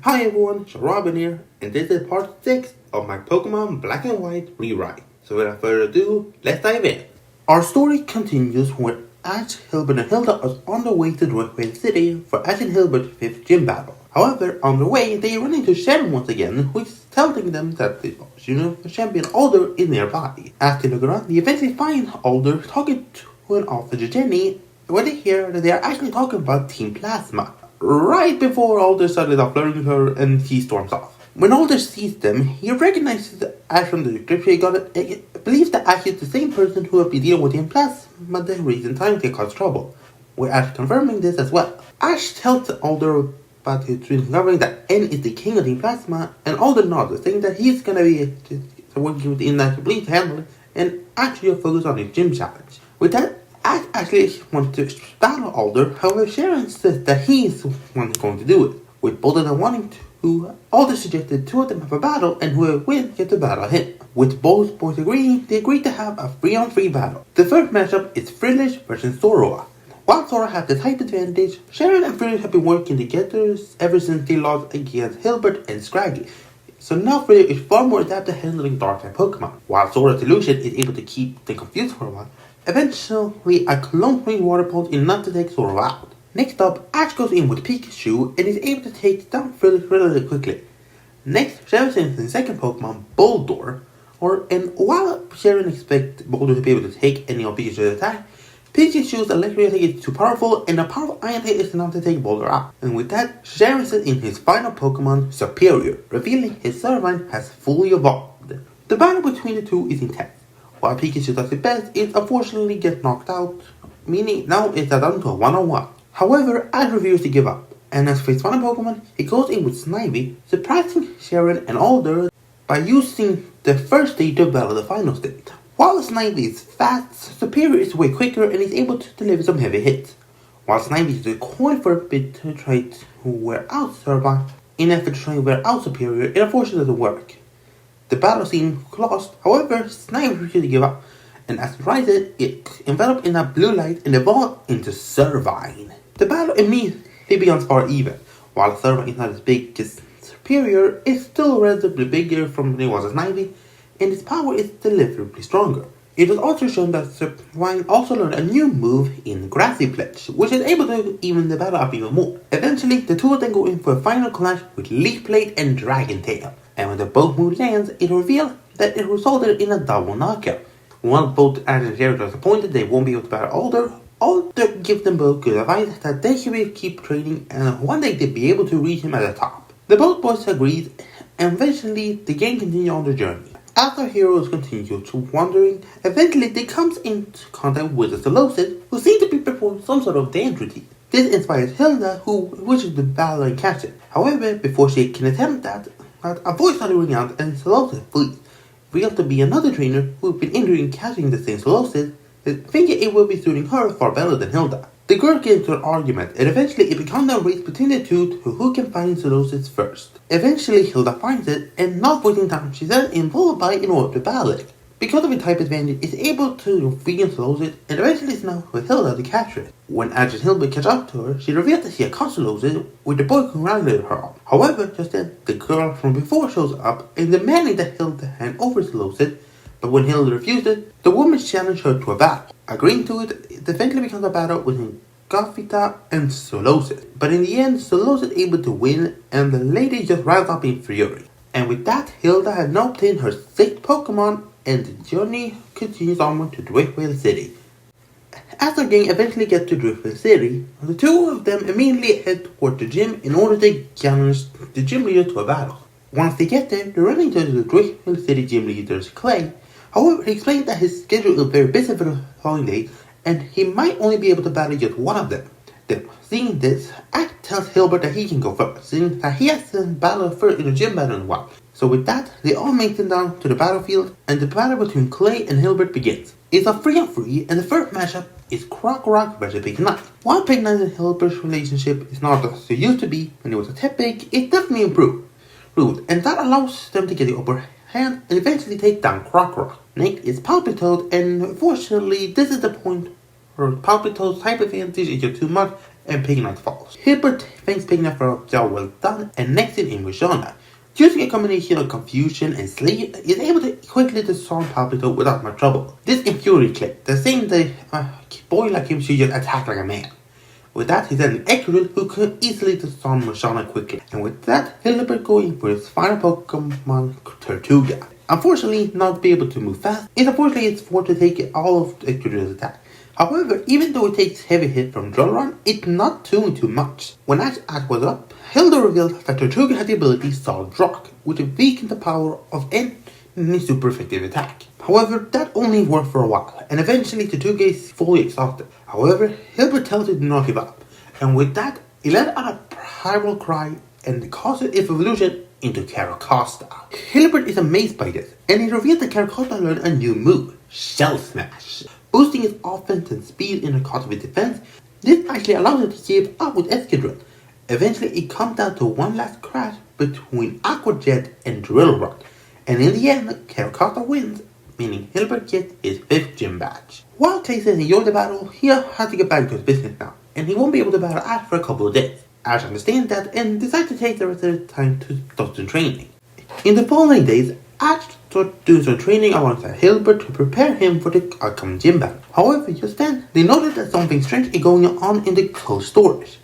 Hi everyone, Robin here, and this is part 6 of my Pokemon Black and White rewrite. So without further ado, let's dive in. Our story continues when Ash, Hilbert, and Hilda are on their way to Drakeway City for Ash and Hilbert's 5th gym battle. However, on the way, they run into Sharon once again, who is telling them that the junior champion Alder is nearby. As they look around, they eventually find Alder talking to an officer Jenny, where they hear that they are actually talking about Team Plasma. Right before Alder started off flirting with her and he storms off. When Alder sees them, he recognizes Ash from the description he got and believes that Ash is the same person who have been dealing with Team Plasma the recent time they caused trouble, with Ash confirming this as well. Ash tells Alder about his dream discovering that N is the king of Team Plasma, and Alder nods, saying that he's gonna be working with N to please handle it and actually focus on his gym challenge. With that, Ash actually wants to battle Alder, however Sharon says that he is the one who's going to do it. With both of them wanting to, Alder suggested two of them have a battle and whoever wins gets to battle him. With both boys agreeing, they agreed to have a 3-on-3 battle. The first matchup is Frillish versus Zorua. While Zorua has the type advantage, Sharon and Frillish have been working together ever since they lost against Hilbert and Scraggy. So now Frillish is far more adept at handling dark-type Pokemon, while Zorua's illusion is able to keep them confused for a while. Eventually, a clone water pulse is enough to take Zorua out. Next up, Ash goes in with Pikachu and is able to take down Frillish relatively quickly. Next, Sharon sends in second Pokemon, Boldore, and while Sharon expects Boldore to be able to take any of Pikachu's attack, Pikachu's electric attack is too powerful and a powerful Iron Hit is enough to take Boldore out. And with that, Sharon sends in his final Pokemon, Superior, revealing his Servine has fully evolved. The battle between the two is intense. While Pikachu does his best, it unfortunately gets knocked out, meaning now it's down to a 1-on-1. However, Ash refuses to give up, and as for his final Pokemon, he goes in with Snivy, surprising Sharon and Alder by using the first stage to battle the final stage. While Snivy is fast, Superior is way quicker and is able to deliver some heavy hits. While Snivy is recoiled for a bit to try to wear out Servine, in an effort to try and wear out Superior, it unfortunately doesn't work. The battle seems lost, however, Snivy refuses to give up, and as it rises, it enveloped in a blue light and evolved into Servine. The battle immediately becomes far even. While Servine is not as big as Superior, it's still relatively bigger from when it was as Snivy, and its power is deliverably stronger. It was also shown that Servine also learned a new move in Grassy Pledge, which is able to even the battle up even more. Eventually, the two of them go in for a final clash with Leaf Blade and Dragon Tail. And when the both move lands, it reveals that it resulted in a double knockout. While both Ash and Sharon are disappointed they won't be able to battle Alder gives them both good advice that they should keep training and one day they'll be able to reach him at the top. The both boys agreed, and eventually the gang continues on their journey. As our heroes continue to wandering, eventually they come into contact with the Solosis, who seem to be performing some sort of dance routine. This inspires Hilda, who wishes to battle and catch it. However, before she can attempt that, a voice started ringing out and Solosis flees. Revealed to be another trainer who had been injured in catching the same Solosis, thinking it will be suiting her far better than Hilda. The girls get into an argument, and eventually it becomes a race between the two to who can find Solosis first. Eventually Hilda finds it, and not wasting time, she sends in Volibite in order to battle it. Because of its type advantage, it's able to free Solosis, and eventually it's now with Hilda to capture it. When Ash and Hilbert catch up to her, she reveals that she had caught Solosis with the boy congratulated her on. However, just then, the girl from before shows up and demanding that Hilda hand over Solosis, but when Hilda refuses, the woman challenges her to a battle. Agreeing to it, it eventually becomes a battle between Gothita and Solosis. But in the end, Solosis is able to win, and the lady just rides up in fury. And with that, Hilda has now obtained her 6th Pokemon, and the journey continues onward to Driftveil City. As the gang eventually gets to Driftveil City, the two of them immediately head toward the gym in order to challenge the gym leader to a battle. Once they get there, they run into the Driftveil City gym leader's Clay. However, he explained that his schedule is very busy for the following days, and he might only be able to battle just one of them. Then, seeing this, Ash tells Hilbert that he can go first, seeing that he hasn't battled first in a gym battle in a while. So with that, they all make it down to the battlefield, and the battle between Clay and Hilbert begins. It's a 3-on-3, and the first matchup is Krokorok versus Pignite. While Pignite and Hilbert's relationship is not as it used to be when it was a Tepig, it's definitely improved, and that allows them to get the upper hand and eventually take down Krokorok. Next is Palpitoad, and unfortunately this is the point where Palpitoad's type advantage is just too much and Piggy Knight falls. Hilbert thanks Piggy Knight for a job well done and next in Rashana. Using a combination of confusion and sleep, is able to quickly disarm Palpito without much trouble. This infuriates Clay, the same that a boy like him should just attack like a man. With that, he sent an Excadrill who could easily disarm Rashana quickly. And with that, Hilbert going for his final Pokemon, Tortuga. Unfortunately, not be able to move fast, unfortunately it's forced to take all of Excadrill's attack. However, even though it takes heavy hit from Jolteon, it's not doing too much. When Ash was up, Hilda revealed that Tortuga had the ability Solid Rock, which weakened the power of any super effective attack. However, that only worked for a while, and eventually Tortuga is fully exhausted. However, Hilbert tells it to not give up, and with that, he let out a primal cry and caused its evolution into Carracosta. Hilbert is amazed by this, and he revealed that Carracosta learned a new move, Shell Smash. Boosting its offense and speed in a cost of its defense, this actually allows it to keep up with Excadrill. Eventually, it comes down to one last crash between Aqua Jet and Drill Rod, and in the end, Carracosta wins, meaning Hilbert gets his 5th gym badge. While Clay says he enjoyed the battle, he has to get back to his business now, and he won't be able to battle Ash for a couple of days. Ash understands that and decides to take the rest of the time to start some training. In the following days, Ash starts doing some training alongside Hilbert to prepare him for the upcoming gym battle. However, just then, they notice that something strange is going on in the closed storage.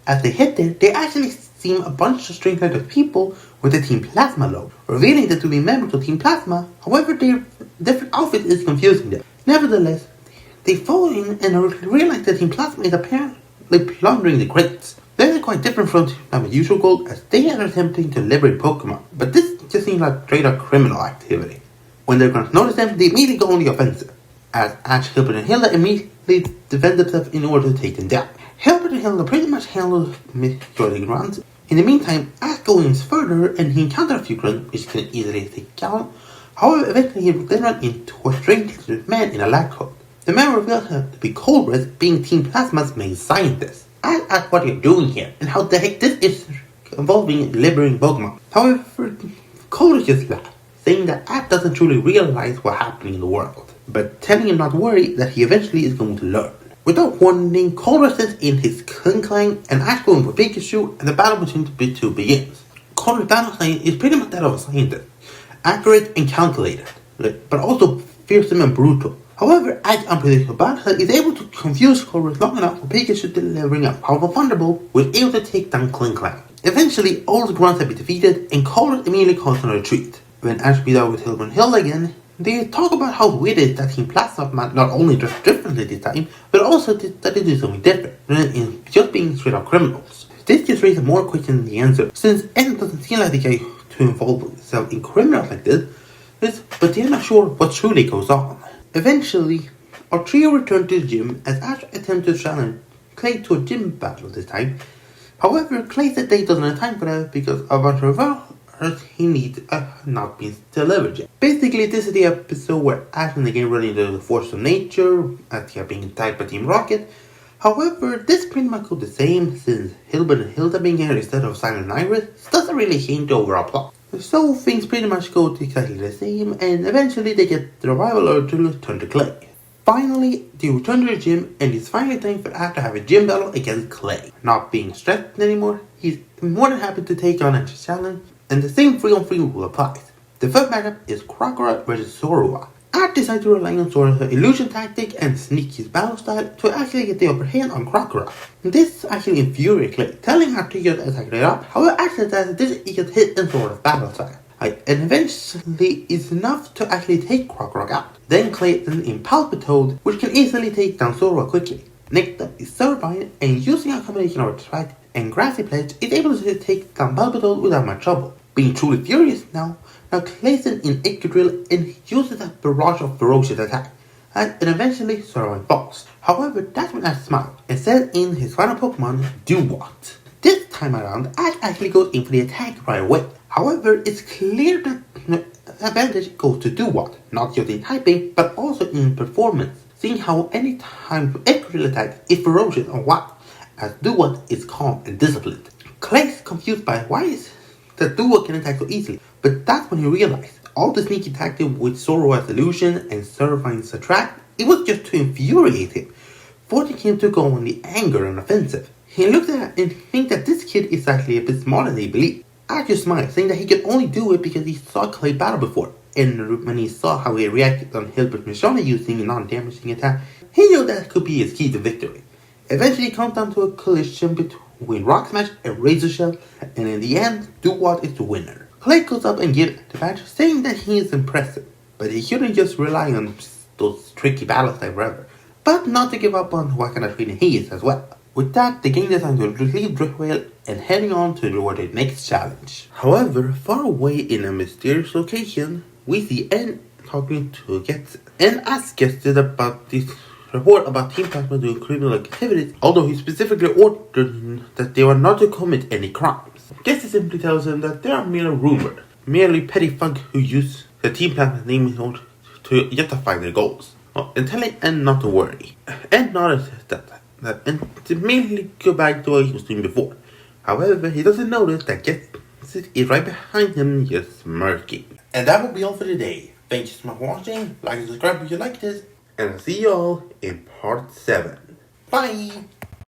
As they head there, they actually see a bunch of strange of people with the Team Plasma logo, revealing that to be members of Team Plasma. However, their different outfits is confusing them. Nevertheless, they fall in and realize that Team Plasma is apparently plundering the crates. This is quite different from the usual goal, as they are attempting to liberate Pokemon, but this just seems like straight up criminal activity. When they're going to notice them, they immediately go on the offensive, as Ash, Hilbert, and Hilda immediately defend themselves in order to take them down. Hilbert and Hilda pretty much handle majority grunts. In the meantime, Ash goes further and he encounters a few grunts which can easily take down. However, eventually he then runs into a strange man in a lab coat. The man reveals him to be Colress, being Team Plasma's main scientist. I ask what you're doing here and how the heck this is involving liberating Pokemon. However, Colress just laughs, saying that Ash doesn't truly realize what's happening in the world, but telling him not to worry that he eventually is going to learn. Without warning, Colress sends in his Klinklang and Ash going for Pikachu, and the battle between the two begins. Colress' battle style is pretty much that of a scientist, accurate and calculated, but also fearsome and brutal. However, Ash's unpredictable battle is able to confuse Colress long enough for Pikachu delivering a powerful Thunderbolt, was able to take down Klinklang. Eventually, all the grunts have been defeated, and Colress immediately calls on a retreat. When Ash meets up with Hilbert and Hilda again, they talk about how weird it is that Team Plasma not only dressed differently this time, but also that they did something different, rather than just being straight up criminals. This just raises more questions than the answer, since Ed doesn't seem like the guy to involve himself in criminals like this, but they're not sure what truly goes on. Eventually, our trio return to the gym as Ash attempts to challenge Clay to a gym battle this time. However, Clay said that he doesn't have time for that because of a bunch of he needs not been delivered yet. Basically, this is the episode where Ash and the game run into the force of nature as they are being attacked by Team Rocket. However, this pretty much goes the same since Hilbert and Hilda being here instead of Silent Iris doesn't really change the overall plot. So things pretty much go exactly the same, and eventually they get the revival or to return to Clay. Finally, they return to the gym, and it's finally time for Ash to have a gym battle against Clay. Not being stressed anymore, he's more than happy to take on a challenge, and the same 3-on-3 rule applies. The first matchup is Crocodile versus Zorua. Ash decides to rely on Zorua's illusion tactic and sneak his battle style to actually get the upper hand on Crocodile. This actually infuriates Clay, telling Ash to just attack it up. However, Ash says that this he gets hit in Zorua's battle style, and eventually is enough to actually take Crocodile out. Then Clay sends in Palpitoad, which can easily take down Zorua quickly. Next up is Turbine, and using a combination of Attract and Grassy Pledge is able to take down Palpitoad without much trouble. Being truly furious now Clay sends in Excadrill and uses a barrage of ferocious attack, and eventually Turbine falls. However, that's when Ash smiles and sends in his final Pokemon, Duat. This time around, Ash actually goes in for the attack right away. However, it's clear that the advantage goes to Duat, not just in typing, but also in performance, seeing how any time Excadrill attack is ferocious and wild, as Duat is calm and disciplined. Clay's confused by why is that Duat can attack so easily, but that's when he realized all the sneaky tactic with Zorua's illusion and Turbine's attract, it was just to infuriate him, forcing him to go on the anger and offensive. He looks at it and thinks that this kid is actually a bit smarter than he believes. Archie smiles, saying that he could only do it because he saw Clay battle before, and when he saw how he reacted on Hilbert Michonne using a non-damaging attack, he knew that could be his key to victory. Eventually it comes down to a collision between Rock Smash and Razor Shell, and in the end, Duwat is the winner. Clay goes up and gives the badge, saying that he is impressive, but he shouldn't just rely on those tricky battles like forever, but not to give up on what kind of trainer he is as well. With that, the gang decides to leave Driftwell and heading on toward the next challenge. However, far away in a mysterious location, we see N talking to Getz and asks Getz about this report about Team Plasma doing criminal activities, although he specifically ordered him that they were not to commit any crimes. Getz simply tells him that they are mere rumors, merely petty thugs who use the Team Plasma name in order to justify their goals, and telling N not to worry. N notices that and to immediately go back to what he was doing before. However, he doesn't notice that Getz is right behind him, just smirking. And that will be all for today. Thank you so much for watching. Like and subscribe if you like this. And I'll see you all in part 7. Bye!